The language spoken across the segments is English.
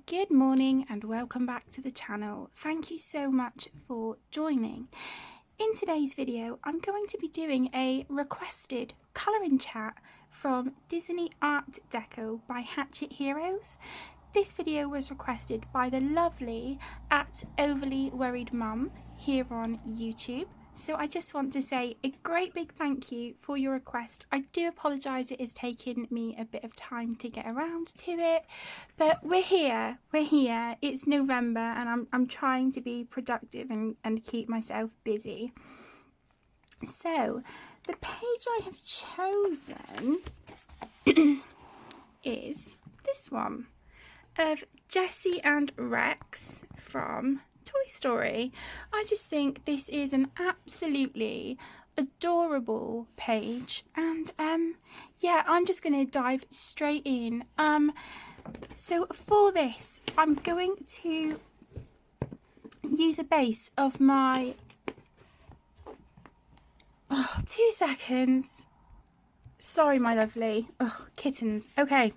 Good morning and welcome back to the channel. Thank you so much for joining. In today's video I'm going to be doing a requested colouring chat from Disney Art Deco by Hachette Heroes. This video was requested by the lovely @overlyworriedmum here on YouTube. So I just want to say a great big thank you for your request. I do apologise it has taken me a bit of time to get around to it, but we're here, it's November and I'm trying to be productive and keep myself busy. So the page I have chosen is this one of Jessie and Rex from Toy Story. I just think this is an absolutely adorable page, and yeah, I'm just going to dive straight in. So for this I'm going to use a base of my 2 seconds, sorry my lovely kittens. Okay.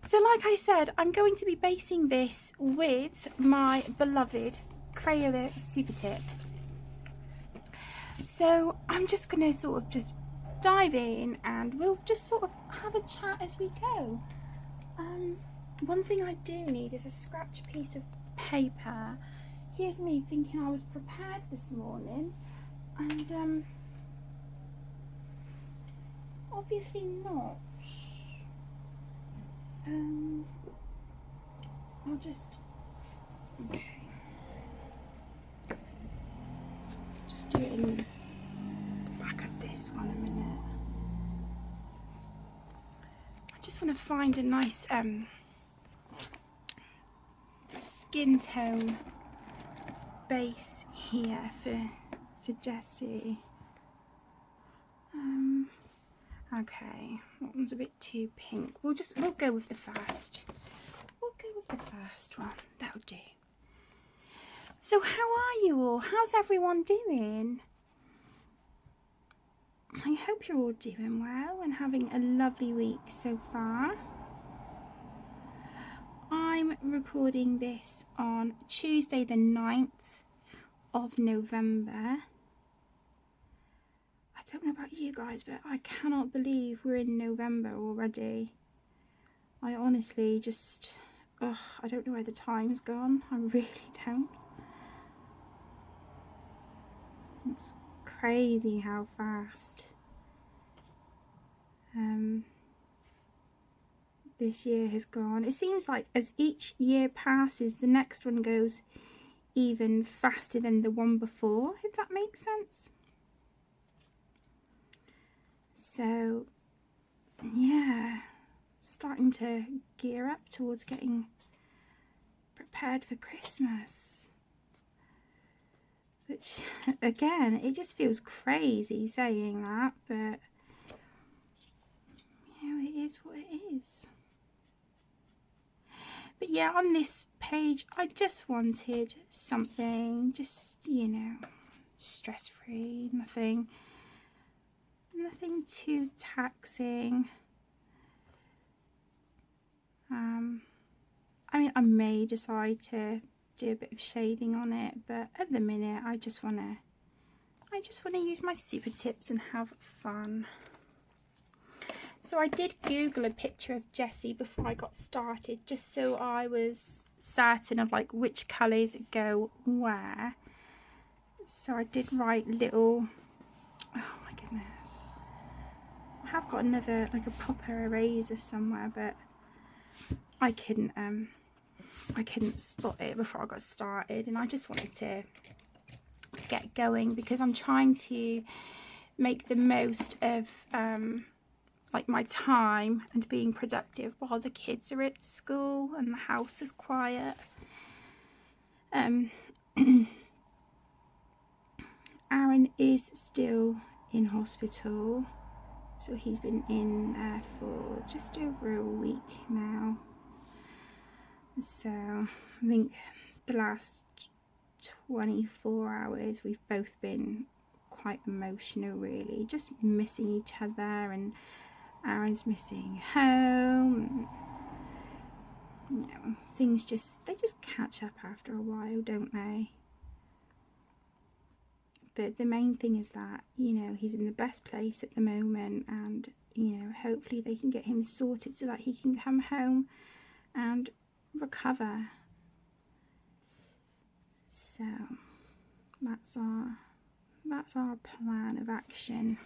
So like I said, I'm going to be basing this with my beloved Crayola Super Tips. So I'm just going to sort of just dive in and we'll just sort of have a chat as we go. One thing I do need is a scratch piece of paper. Here's me thinking I was prepared this morning and obviously not. I'll just, okay, just do it in back at this one a minute. I just want to find a nice skin tone base here for Jessie. Okay, that one's a bit too pink. We'll go with the first. We'll go with the first one. That'll do. So how are you all? How's everyone doing? I hope you're all doing well and having a lovely week so far. I'm recording this on Tuesday the 9th of November. I don't know about you guys, but I cannot believe we're in November already. I honestly just, I don't know where the time's gone. I really don't. It's crazy how fast this year has gone. It seems like as each year passes, the next one goes even faster than the one before, if that makes sense. So yeah, starting to gear up towards getting prepared for Christmas, which again, it just feels crazy saying that, but you know, it is what it is. But yeah, on this page I just wanted something just, you know, stress-free, nothing too taxing. I mean, I may decide to do a bit of shading on it, but at the minute I just want to use my super tips and have fun. So I did Google a picture of Jessie before I got started, just so I was certain of like which colours go where. So I did write little, oh my goodness, I have got another, like a proper eraser somewhere, but I couldn't spot it before I got started, and I just wanted to get going because I'm trying to make the most of like my time and being productive while the kids are at school and the house is quiet. Aaron is still in hospital, so he's been in there for just over a week now. So I think the last 24 hours we've both been quite emotional, really, just missing each other, and Aaron's missing home. you know, things they just catch up after a while, don't they? But the main thing is that, you know, he's in the best place at the moment, and, you know, hopefully they can get him sorted so that he can come home and recover. So that's our plan of action.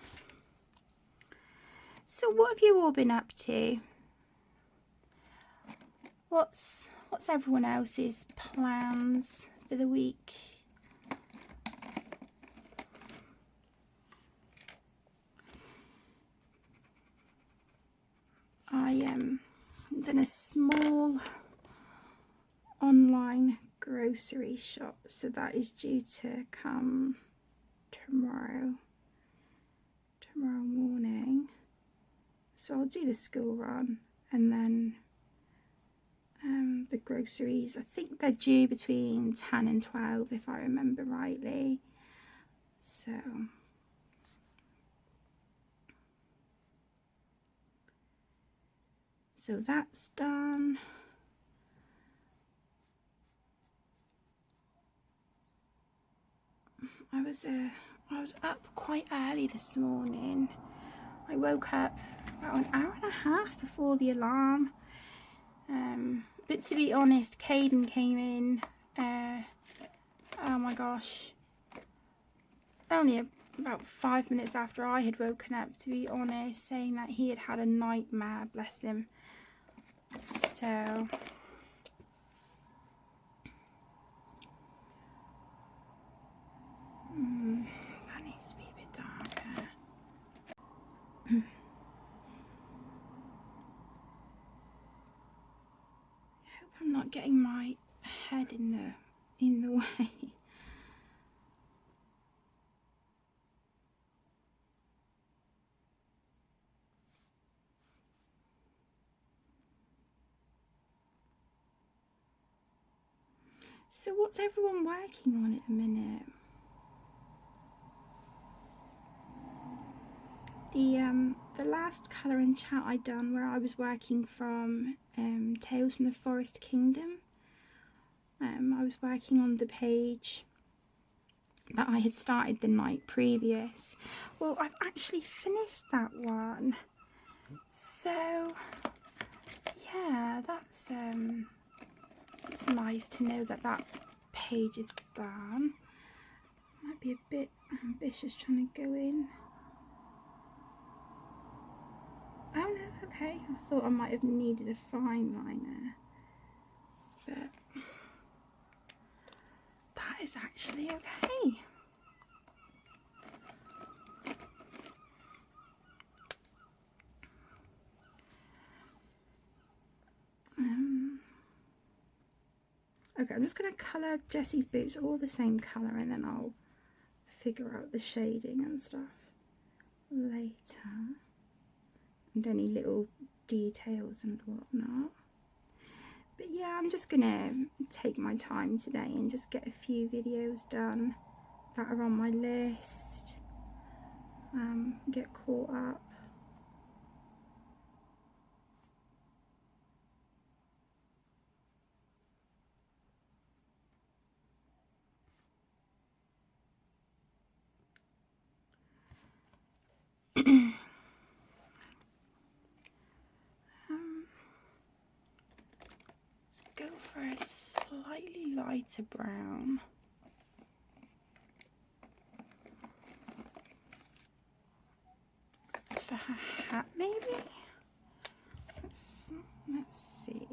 So what have you all been up to? What's everyone else's plans for the week? I done a small online grocery shop, so that is due to come tomorrow morning. So I'll do the school run, and then the groceries, I think they're due between 10 and 12 if I remember rightly. So that's done. I was up quite early this morning. I woke up about an hour and a half before the alarm. But to be honest, Caden came in, oh my gosh, only about 5 minutes after I had woken up, to be honest, saying that he had had a nightmare, bless him. So that needs to be a bit darker. I hope I'm not getting my head in the way. So what's everyone working on at the minute? The last colour and chat I done, where I was working from Tales from the Forest Kingdom, I was working on the page that I had started the night previous. Well, I've actually finished that one, so yeah, that's nice to know that that page is done. Might be a bit ambitious trying to go in. Oh no, okay, I thought I might have needed a fine liner, but that is actually okay. Okay, I'm just going to colour Jessie's boots all the same colour, and then I'll figure out the shading and stuff later, and any little details and whatnot. But yeah, I'm just going to take my time today and just get a few videos done that are on my list, get caught up. Let's go for a slightly lighter brown. For her hat, maybe? Let's see.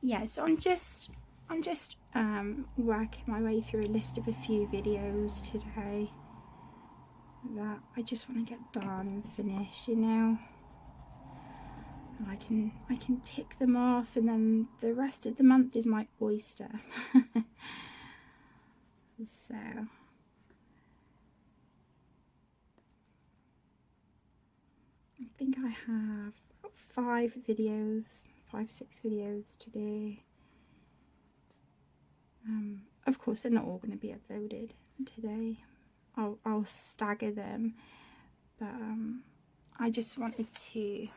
Yeah, so I'm just working my way through a list of a few videos today that I just want to get done and finished, you know. And I can tick them off, and then the rest of the month is my oyster. So I think I have about 6 videos today. Of course, they're not all going to be uploaded today. I'll stagger them, but I just wanted to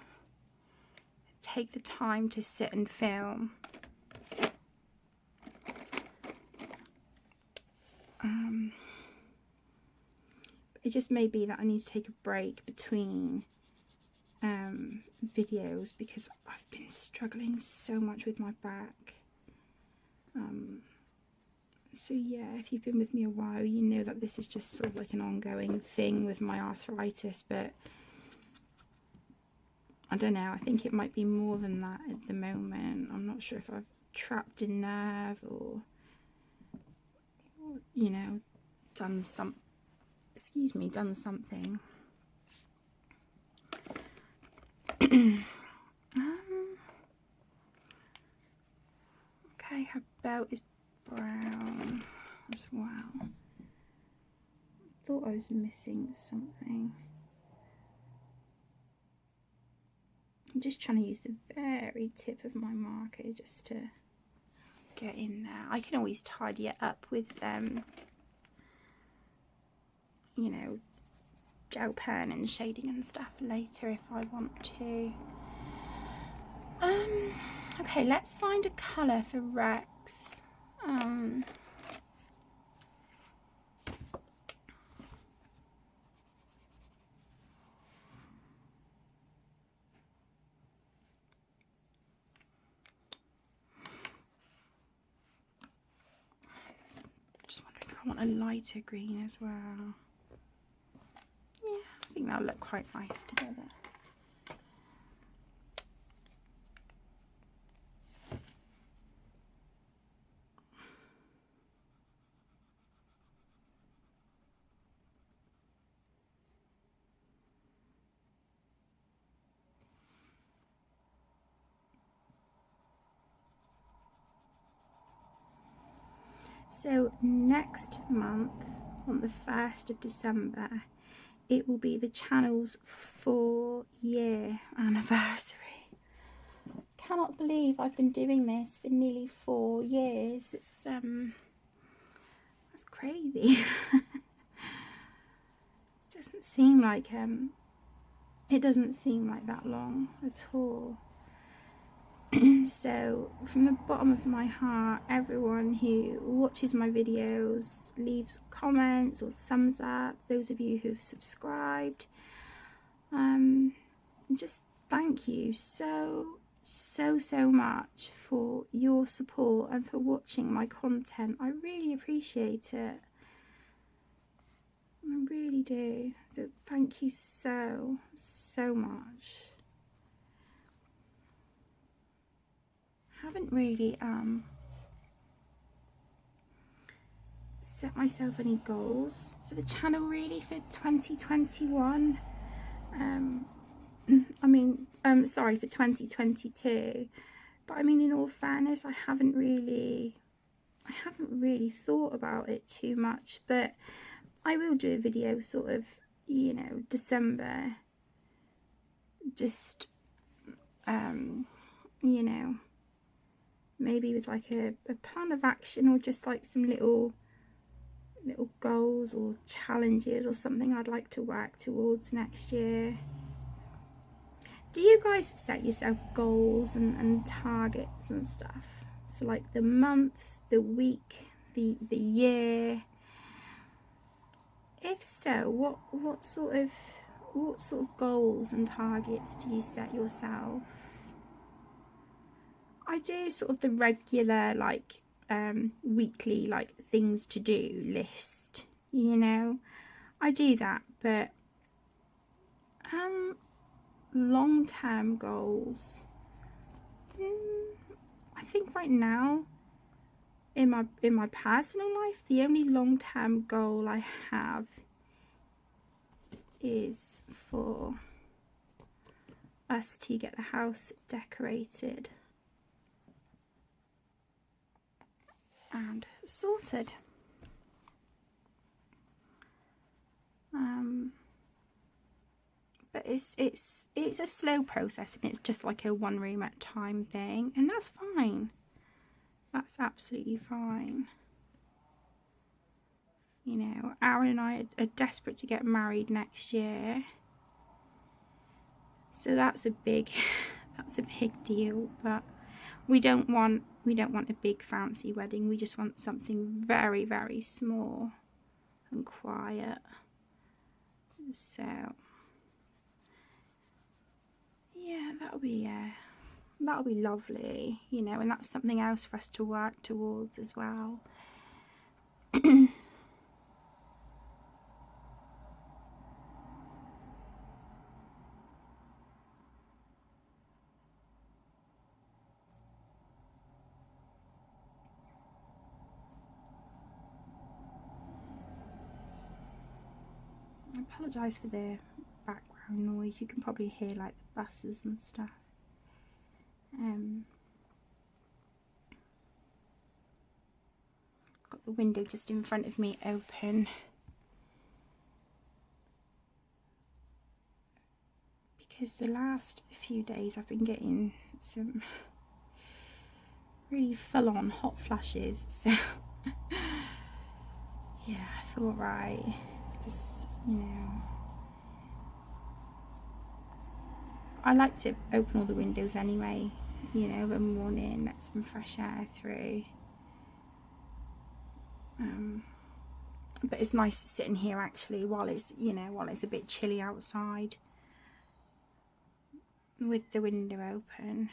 take the time to sit and film. It just may be that I need to take a break between videos because I've been struggling so much with my back. So yeah, if you've been with me a while, you know that this is just sort of like an ongoing thing with my arthritis, but I don't know, I think it might be more than that at the moment. I'm not sure if I've trapped a nerve or you know, done something. Okay, her belt is brown as well. I thought I was missing something. I'm just trying to use the very tip of my marker just to get in there. I can always tidy it up with you know, gel pen and shading and stuff later if I want to. Okay, let's find a colour for Rex. Just wondering if I want a lighter green as well. Yeah, I think that'll look quite nice together. So next month, on the 1st of December, it will be the channel's 4-year anniversary. Cannot believe I've been doing this for nearly 4 years. It's that's crazy. Doesn't seem like it doesn't seem like that long at all. So from the bottom of my heart, everyone who watches my videos, leaves comments or thumbs up, those of you who've subscribed, just thank you so much for your support and for watching my content. I really appreciate it. I really do. So thank you so much. Haven't really set myself any goals for the channel really for 2021. I mean, sorry, for 2022. But I mean, in all fairness, I haven't really thought about it too much. But I will do a video sort of, you know, December. Just, you know, maybe with like a plan of action or just like some little goals or challenges or something I'd like to work towards next year. Do you guys set yourself goals and targets and stuff for like the month, the week, the year? If so, what sort of goals and targets do you set yourself? I do sort of the regular like weekly like things to do list, you know. I do that, but long-term goals, I think right now in my personal life, the only long-term goal I have is for us to get the house decorated and sorted. But it's a slow process, and it's just like a one room at a time thing, and that's fine. That's absolutely fine. You know, Aaron and I are desperate to get married next year, so that's a big deal. But we don't want a big fancy wedding. We just want something very, very small and quiet. So yeah, that'll be lovely, you know, and that's something else for us to work towards as well. I apologise for the background noise. You can probably hear like the buses and stuff. Got the window just in front of me open because the last few days I've been getting some really full-on hot flashes, so yeah, I thought, right, just, you know, I like to open all the windows anyway, you know, in the morning, let some fresh air through. But it's nice to sit in here actually while it's, you know, while it's a bit chilly outside with the window open.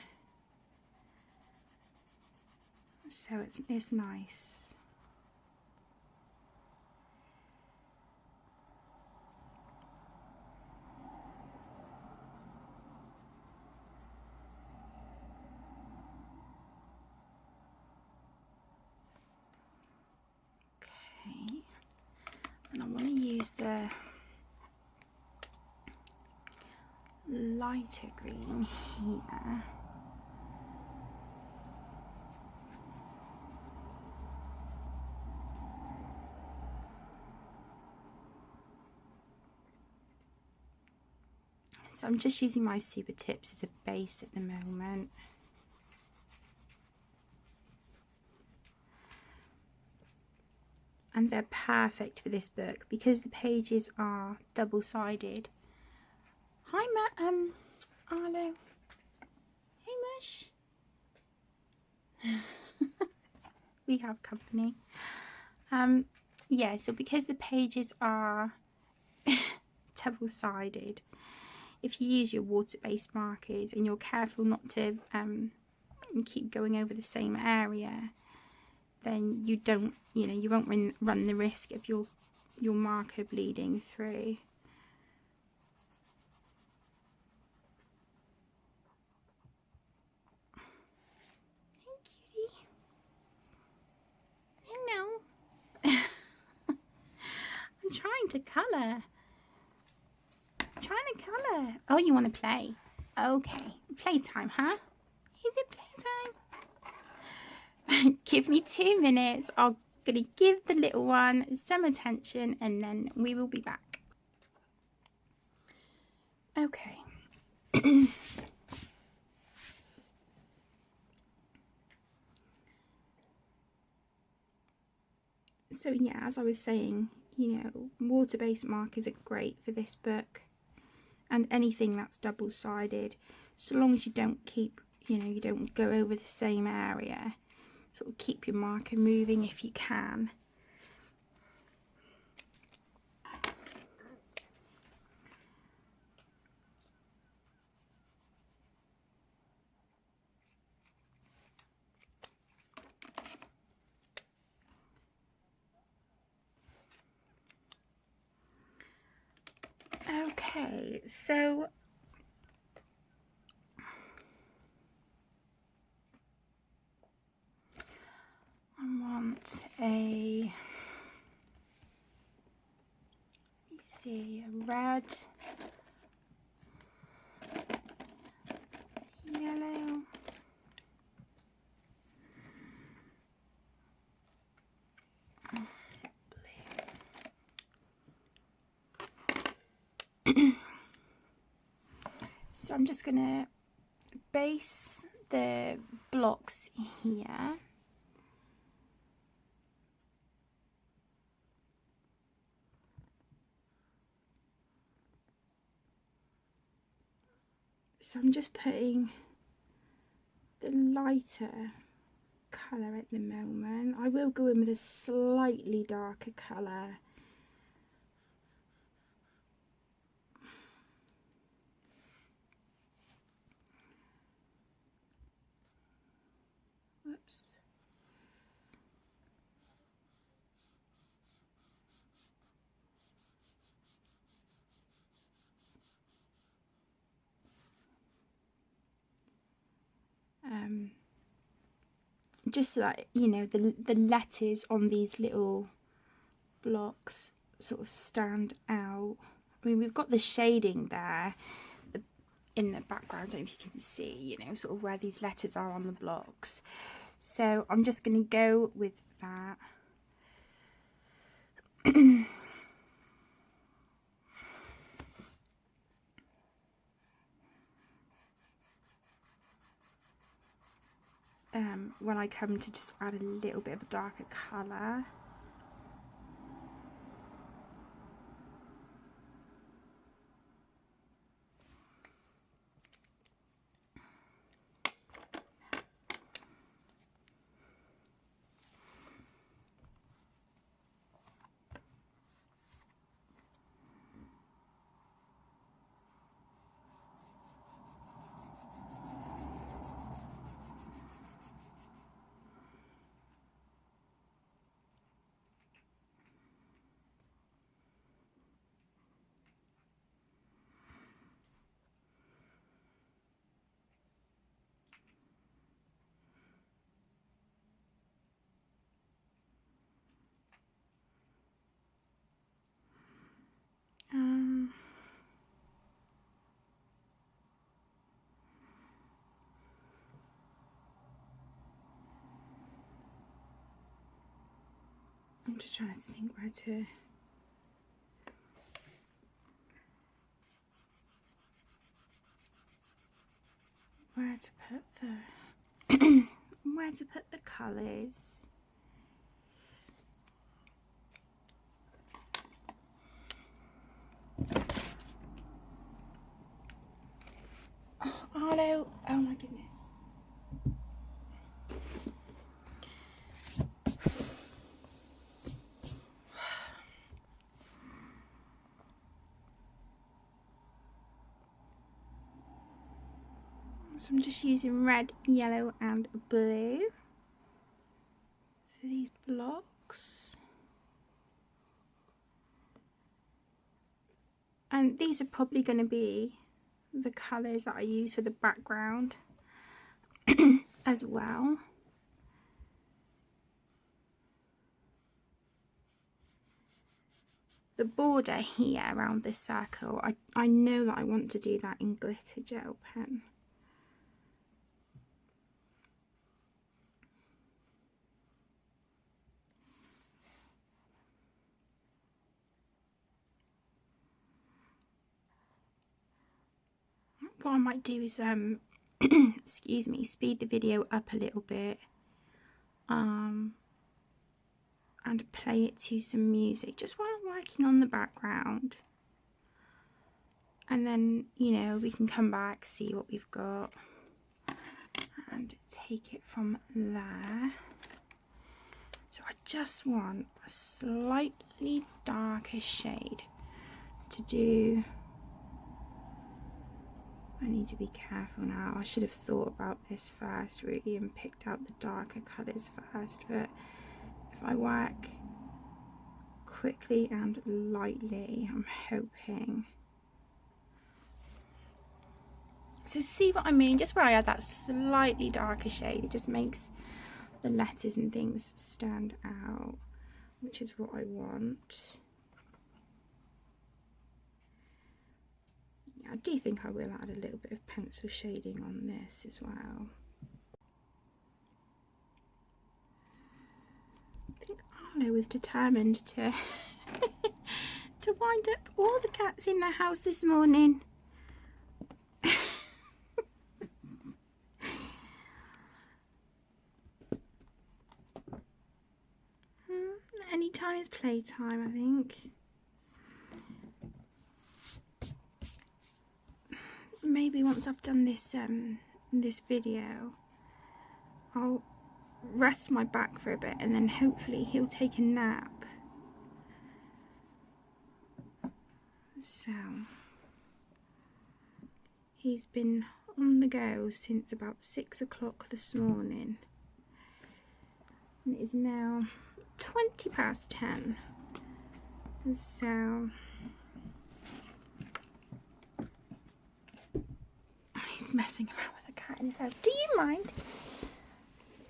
So it's nice. Okay. And I want to use the lighter green here. So I'm just using my Super Tips as a base at the moment. And they're perfect for this book because the pages are double-sided. Hi, Arlo. Hey, Mush. We have company. Yeah, so because the pages are double-sided, if you use your water-based markers and you're careful not to keep going over the same area, then you don't, you know, you won't run the risk of your marker bleeding through. Hey, cutie. Hello. I'm trying to colour. Oh, you want to play? Okay, playtime, huh? Is it playtime? Give me 2 minutes. I'm gonna give the little one some attention and then we will be back. Okay. So yeah, as I was saying, you know, water-based markers are great for this book and anything that's double-sided, so long as you don't keep, you know, you don't go over the same area. Sort of keep your marker moving if you can. Okay, so I want a, let me see, a red, yellow, blue. So I'm just going to base the blocks here. So I'm just putting the lighter colour at the moment. I will go in with a slightly darker colour. Whoops. Just so that, you know, the letters on these little blocks sort of stand out. I mean, we've got the shading there in the background, I don't know if you can see, you know, sort of where these letters are on the blocks. So I'm just going to go with that. When I come to just add a little bit of a darker colour. I'm just trying to think where to put the where to put the colours. Oh, Arlo, oh my goodness. So I'm just using red, yellow and blue for these blocks. And these are probably going to be the colours that I use for the background as well. The border here around this circle, I know that I want to do that in glitter gel pen. What I might do is excuse me, speed the video up a little bit and play it to some music just while I'm working on the background, and then, you know, we can come back, see what we've got and take it from there. So I just want a slightly darker shade to do. I need to be careful now. I should have thought about this first really and picked out the darker colours first, but if I work quickly and lightly, I'm hoping. So see what I mean? Just where I add that slightly darker shade, it just makes the letters and things stand out, which is what I want. I do think I will add a little bit of pencil shading on this as well. I think Arlo was determined to to wind up all the cats in the house this morning. Playtime is playtime, I think. Maybe once I've done this this video, I'll rest my back for a bit and then hopefully he'll take a nap. So he's been on the go since about 6 o'clock this morning, and it is now 20 past 10. So he's messing around with a cat in his mouth. Do you mind?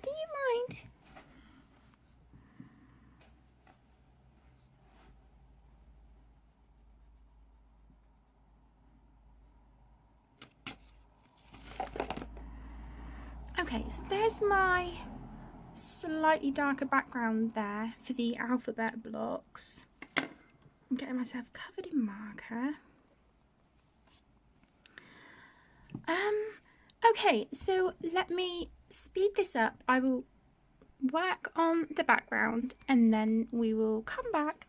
Do you mind? Okay, so there's my slightly darker background there for the alphabet blocks. I'm getting myself covered in marker. Okay, so let me speed this up. I will work on the background and then we will come back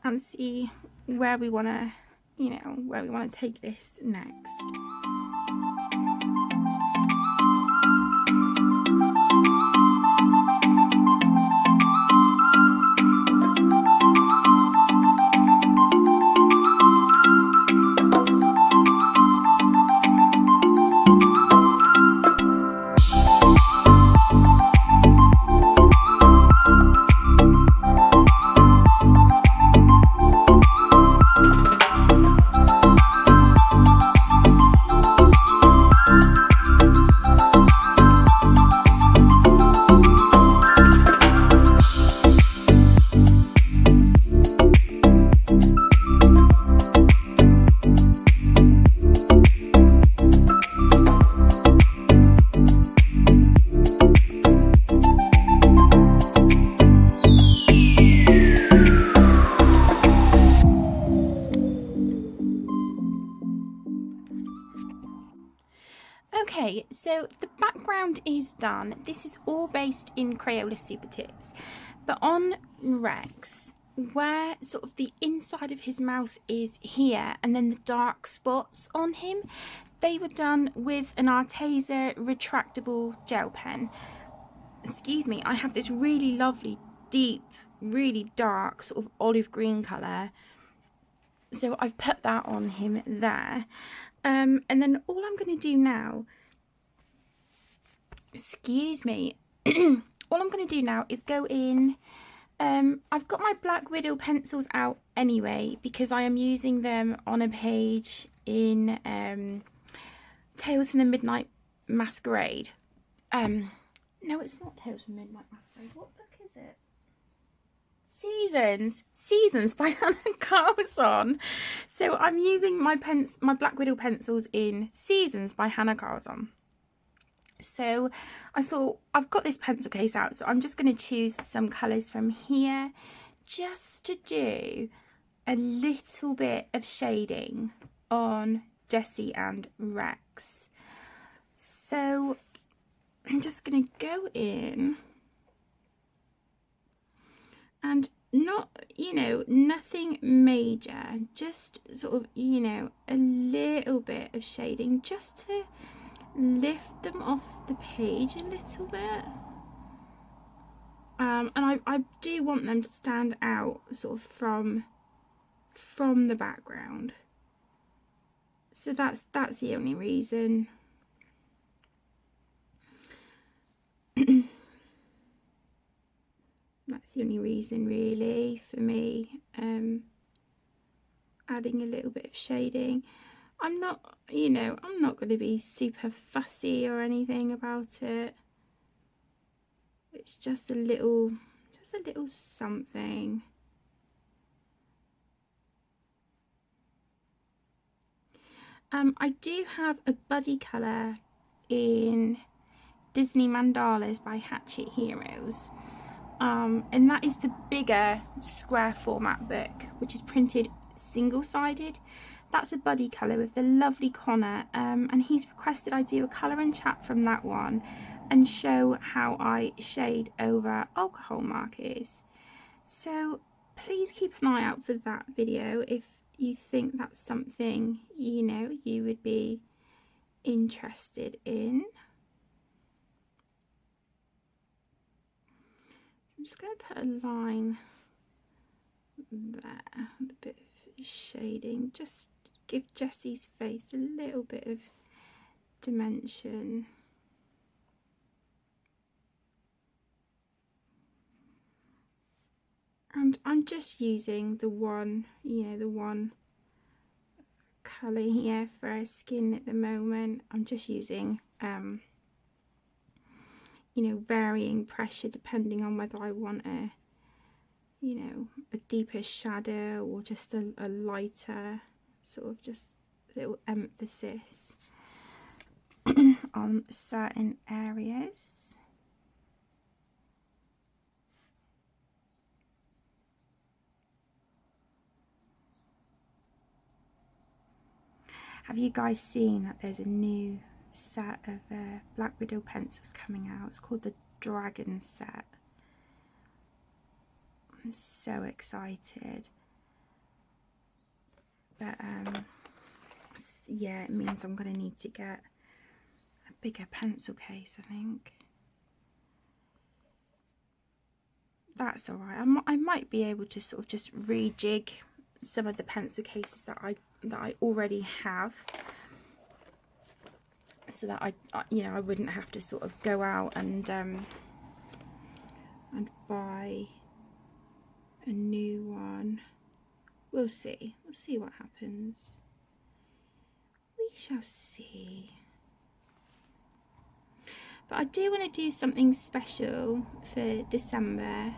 and see where we want to, where we want to take this next. Okay, so the background is done. This is all based in Crayola Super Tips, but on Rex, where sort of the inside of his mouth is here and then the dark spots on him, they were done with an Arteza retractable gel pen. Excuse me, I have this really lovely, deep, really dark sort of olive green colour, so I've put that on him there. And then all I'm going to do now, excuse me, all I'm going to do now is go in, I've got my Black Widow pencils out anyway because I am using them on a page in Tales from the Midnight Masquerade. No, it's not Tales from the Midnight Masquerade. What book is it? Seasons by Hannah Carlson. So I'm using my Black Widow pencils in Seasons by Hannah Carlson. So I thought, I've got this pencil case out, so I'm just going to choose some colours from here just to do a little bit of shading on Jessie and Rex. So I'm just going to go in and not, nothing major, just sort of, a little bit of shading just to lift them off the page a little bit. And I do want them to stand out sort of from the background. So that's the only reason. That's the only reason really for me adding a little bit of shading. I'm not, I'm not going to be super fussy or anything about it. It's just a little something. I do have a buddy colour in Disney Mandalas by Hachette Heroes. And that is the bigger square format book, which is printed single-sided. That's a buddy colour with the lovely Connor, and he's requested I do a colour and chat from that one and show how I shade over alcohol markers. So please keep an eye out for that video if you think that's something, you know, you would be interested in. So I'm just going to put a line there, a bit of shading, just give Jessie's face a little bit of dimension. And I'm just using the one, you know, the one colour here for her skin at the moment. I'm just using, you know, varying pressure depending on whether I want a, you know, a deeper shadow or just a lighter sort of just little emphasis on certain areas. Have you guys seen that there's a new set of Black Widow pencils coming out? It's called the Dragon set. I'm so excited. But yeah, it means I'm going to need to get a bigger pencil case, I think. That's alright. I might be able to sort of just rejig some of the pencil cases that I already have, so that I you know, I wouldn't have to sort of go out and buy a new one. We'll see. We'll see what happens. We shall see. But I do want to do something special for December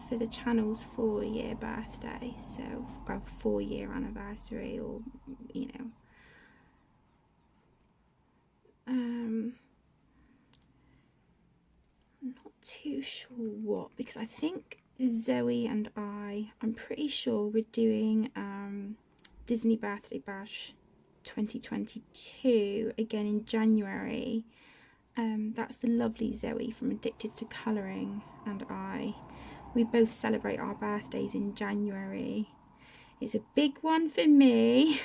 for the channel's 4-year birthday. So, well, 4-year anniversary, or, you know. I'm not too sure what, because I think Zoe and I'm pretty sure we're doing Disney Birthday Bash 2022 again in January. That's the lovely Zoe from Addicted to Colouring and we both celebrate our birthdays in January. It's a big one for me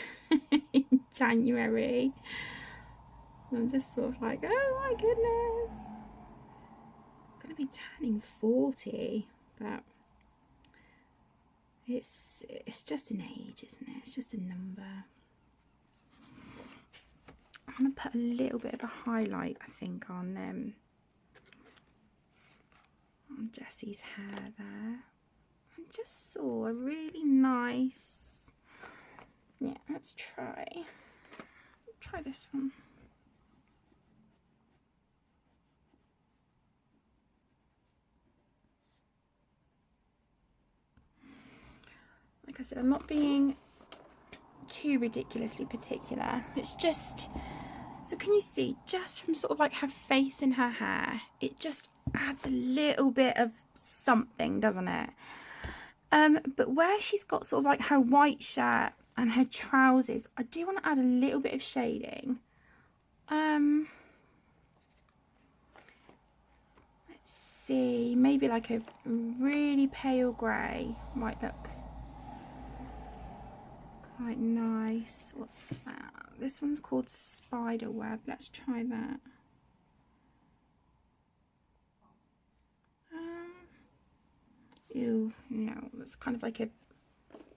in January. I'm just sort of like, oh my goodness, I'm gonna be turning 40, but it's just an age, isn't it? It's just a number. I'm gonna put a little bit of a highlight, I think, on Jessie's hair there. I just saw a really nice, yeah, let's try this one. Like I said, I'm not being too ridiculously particular. It's just, so can you see, just from sort of like her face and her hair, it just adds a little bit of something, doesn't it? But where she's got sort of like her white shirt and her trousers, I do want to add a little bit of shading. Let's see, maybe like a really pale grey might look quite nice. What's that? This one's called Spiderweb. Let's try that. Ew, no, that's kind of like a,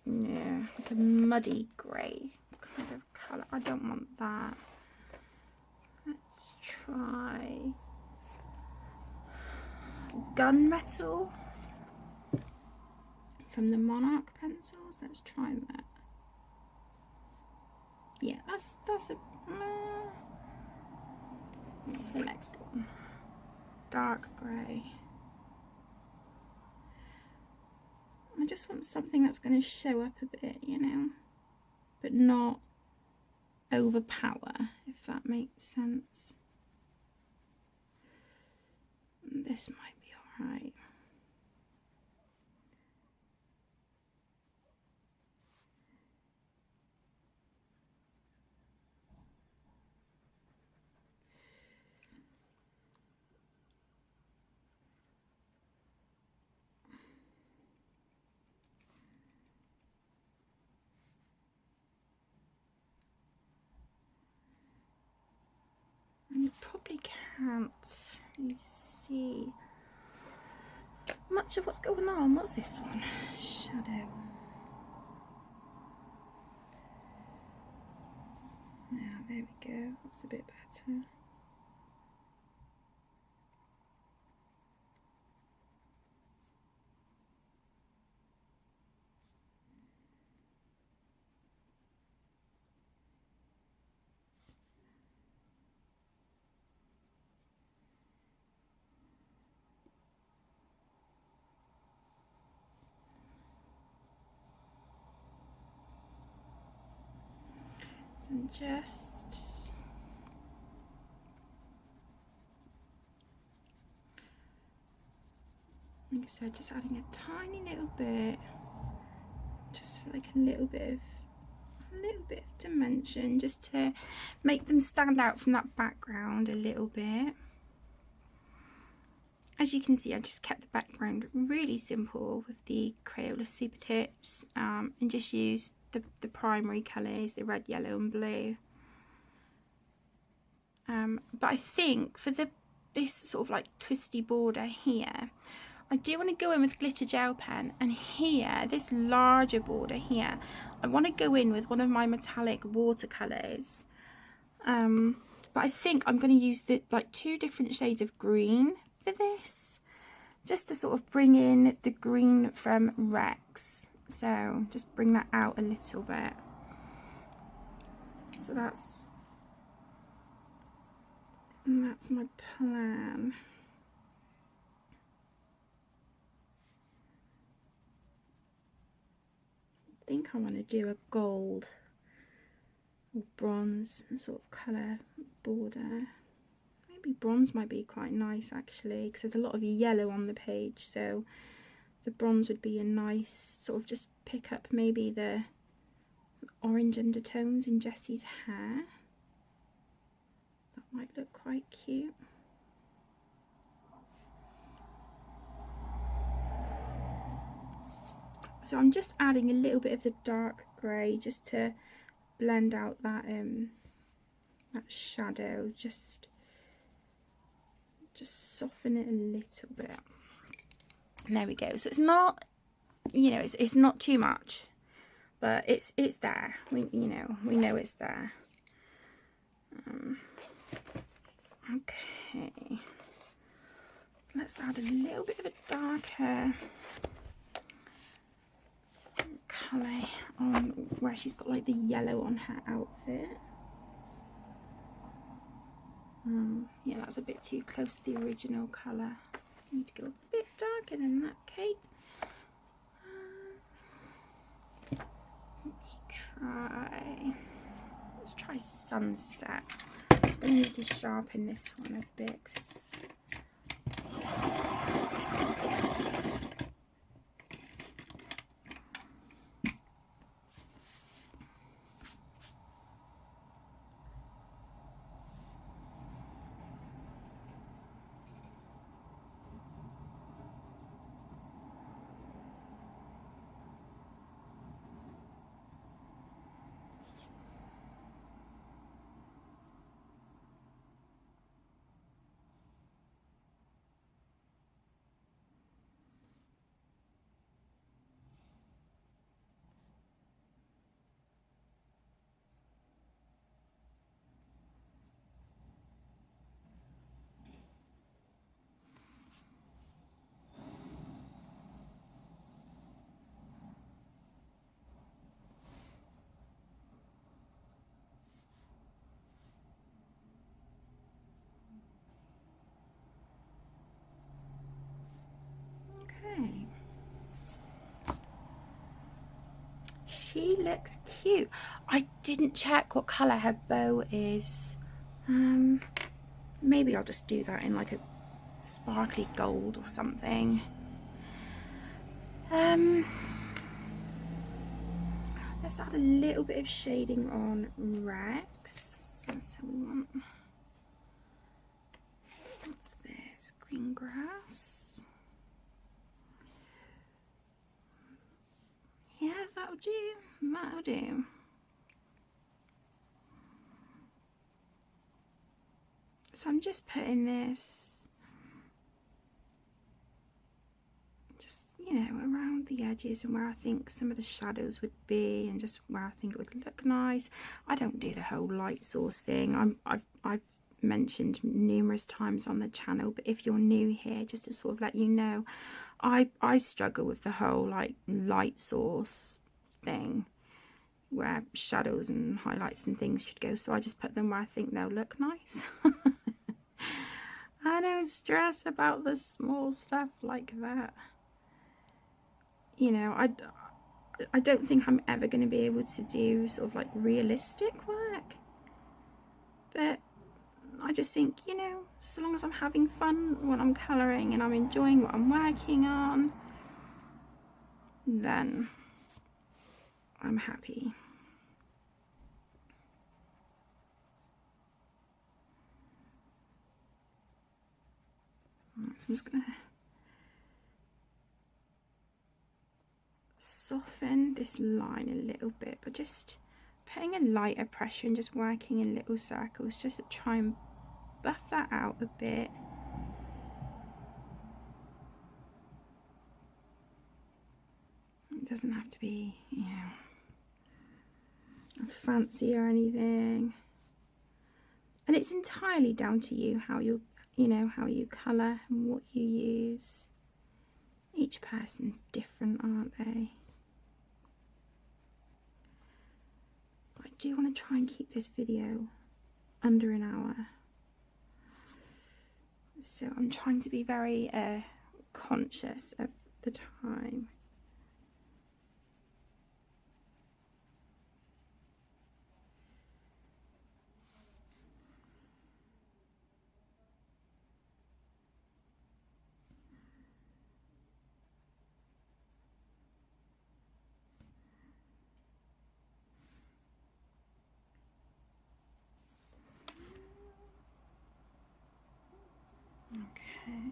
yeah, like a muddy grey kind of colour. I don't want that. Let's try Gunmetal from the Monarch pencils. Let's try that. Yeah, that's a. What's the next one? Dark grey. I just want something that's going to show up a bit, you know, but not overpower, if that makes sense. This might be alright. can't really see much of what's going on. What's this one? Shadow. Now, there we go. That's a bit better. And just like I said, just adding a tiny little bit, just for like a little bit of dimension, just to make them stand out from that background a little bit. As you can see, I just kept the background really simple with the Crayola Super Tips, and just used the primary colours, the red, yellow and blue. But I think for this sort of like twisty border here, I do want to go in with glitter gel pen, and here, this larger border here, I want to go in with one of my metallic watercolours. But I think I'm going to use like 2 different shades of green for this, just to sort of bring in the green from Rex. So just bring that out a little bit. So that's my plan. I think I want to do a gold or bronze sort of colour border. Maybe bronze might be quite nice actually, because there's a lot of yellow on the page, so the bronze would be a nice sort of, just pick up maybe the orange undertones in Jessie's hair. That might look quite cute. So I'm just adding a little bit of the dark grey just to blend out that that shadow, just soften it a little bit. And there we go. So it's not, you know, it's not too much, but it's there. We know it's there. Okay, let's add a little bit of a darker colour on where she's got like the yellow on her outfit. Yeah, that's a bit too close to the original colour. I need to go a bit darker than that, Kate. Let's try sunset. I'm just going to need to sharpen this one a bit, 'cause it's okay. She looks cute. I didn't check what colour her bow is. Maybe I'll just do that in like a sparkly gold or something. Let's add a little bit of shading on Rex. So we want, what's this? Green grass. Yeah, that'll do. That'll do. So I'm just putting this, just, you know, around the edges and where I think some of the shadows would be, and just where I think it would look nice. I don't do the whole light source thing. I've mentioned numerous times on the channel, but if you're new here, just to sort of let you know, I struggle with the whole like light source thing where shadows and highlights and things should go, so I just put them where I think they'll look nice. I don't stress about the small stuff like that. You know, I don't think I'm ever going to be able to do sort of like realistic work, but I just think, you know, so long as I'm having fun when I'm colouring and I'm enjoying what I'm working on, then I'm happy. So I'm just going to soften this line a little bit, but just putting a lighter pressure and just working in little circles just to try and buff that out a bit. It doesn't have to be, you know, fancy or anything. And it's entirely down to you how you know, how you colour and what you use. Each person's different, aren't they? But I do want to try and keep this video under an hour. So I'm trying to be very conscious of the time. Okay.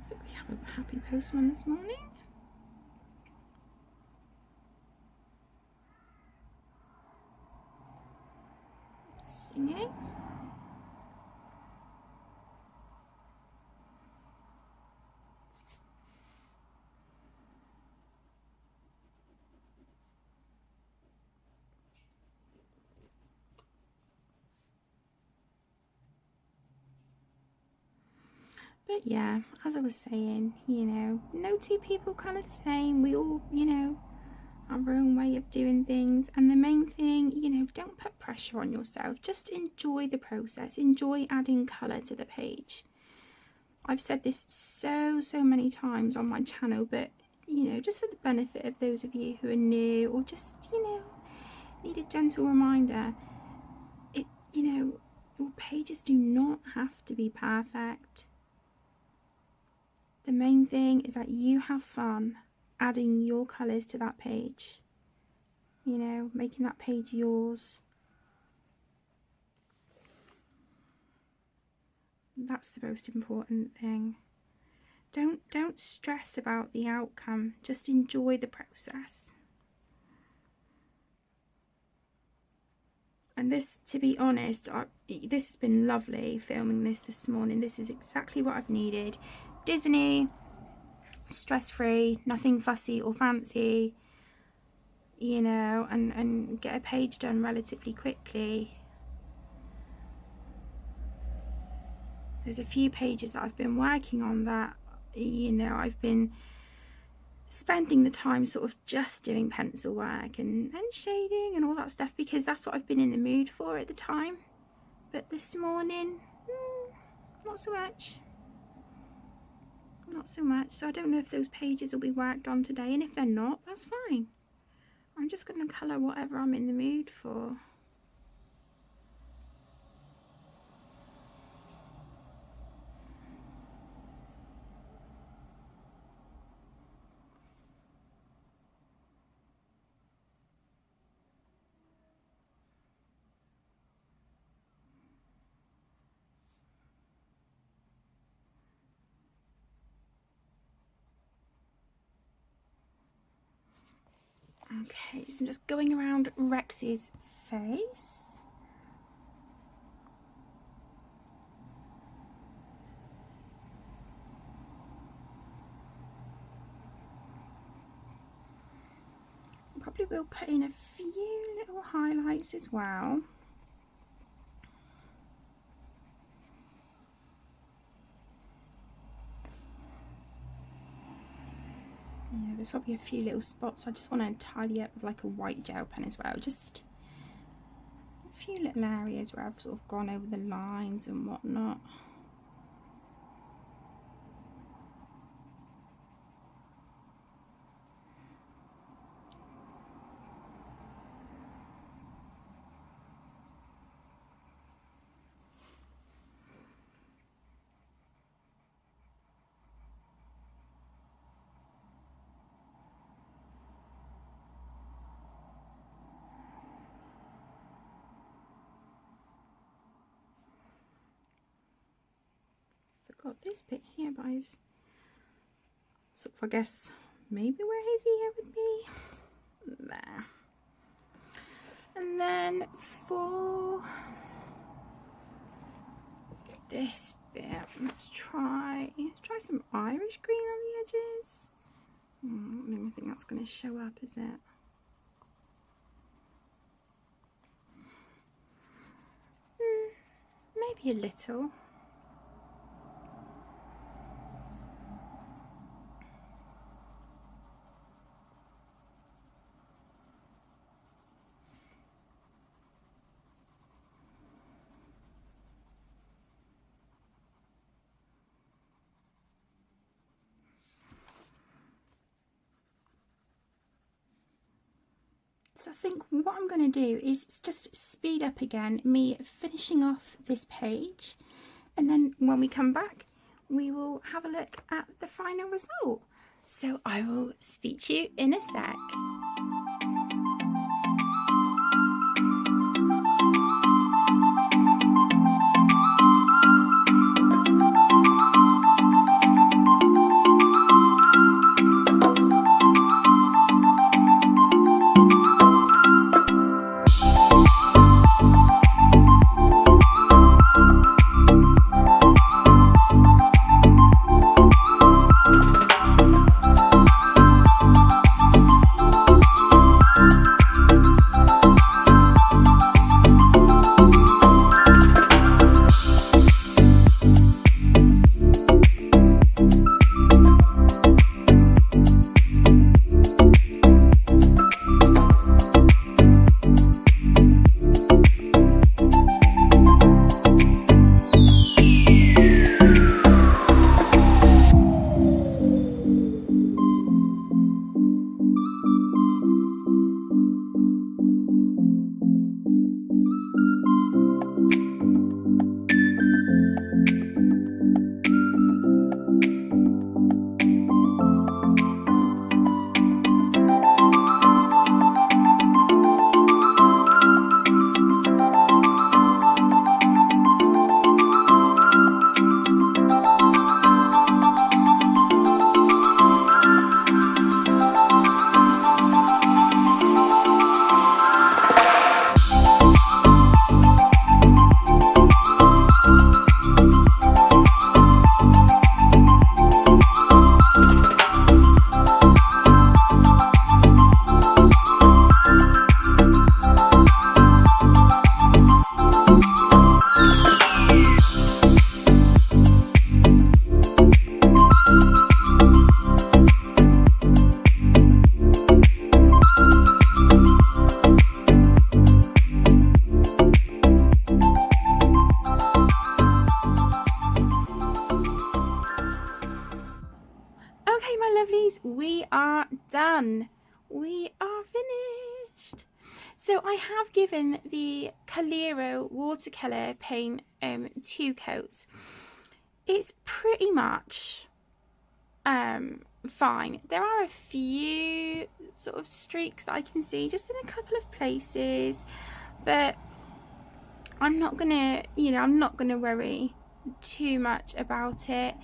So we have a happy postman this morning. Singing. But yeah, as I was saying, you know, no two people colour the same. We all, you know, have our own way of doing things. And the main thing, you know, don't put pressure on yourself. Just enjoy the process. Enjoy adding colour to the page. I've said this so many times on my channel, but, you know, just for the benefit of those of you who are new or just, you know, need a gentle reminder, you know, your pages do not have to be perfect. The main thing is that you have fun adding your colours to that page, you know, making that page yours. That's the most important thing. Don't stress about the outcome, just enjoy the process. And this, to be honest, this has been lovely filming this morning. This is exactly what I've needed. Disney, stress-free, nothing fussy or fancy, you know, and get a page done relatively quickly. There's a few pages that I've been working on that, you know, I've been spending the time sort of just doing pencil work and shading and all that stuff because that's what I've been in the mood for at the time. But this morning, not so much. Not so much. So I don't know if those pages will be worked on today, and if they're not, that's fine. I'm just going to colour whatever I'm in the mood for. Okay, so I'm just going around Rex's face. Probably will put in a few little highlights as well. Yeah, there's probably a few little spots I just want to tidy up with like a white gel pen as well. Just a few little areas where I've sort of gone over the lines and whatnot. Got this bit here, but I sort of, I guess, maybe where his ear would be. There. And then for this bit, let's try some Irish green on the edges. I don't even think that's going to show up, is it? Maybe a little. So I think what I'm going to do is just speed up again me finishing off this page, and then when we come back we will have a look at the final result. So I will speak to you in a sec. We are done. We are finished. So I have given the Calero watercolour paint 2 coats. It's pretty much fine. There are a few sort of streaks that I can see just in a couple of places, but I'm not gonna, I'm not gonna worry too much about it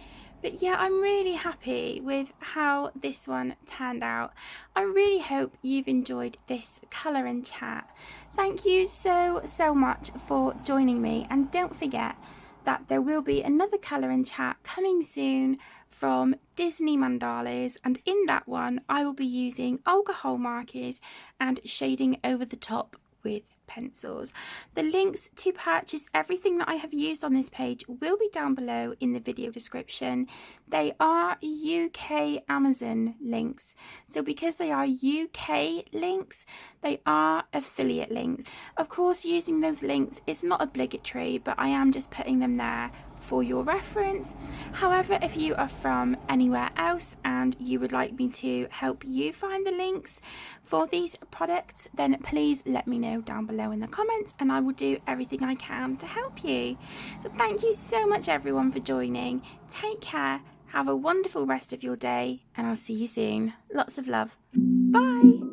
But yeah, I'm really happy with how this one turned out. I really hope you've enjoyed this colour and chat. Thank you so much for joining me, and don't forget that there will be another colour and chat coming soon from Disney Mandalas, and in that one I will be using alcohol markers and shading over the top with pencils. The links to purchase everything that I have used on this page will be down below in the video description. They are UK Amazon links, so because they are UK links, they are affiliate links. Of course, using those links is not obligatory, but I am just putting them there for your reference. However, if you are from anywhere else and you would like me to help you find the links for these products, then please let me know down below in the comments and I will do everything I can to help you. So thank you so much everyone for joining. Take care, have a wonderful rest of your day, and I'll see you soon. Lots of love. Bye.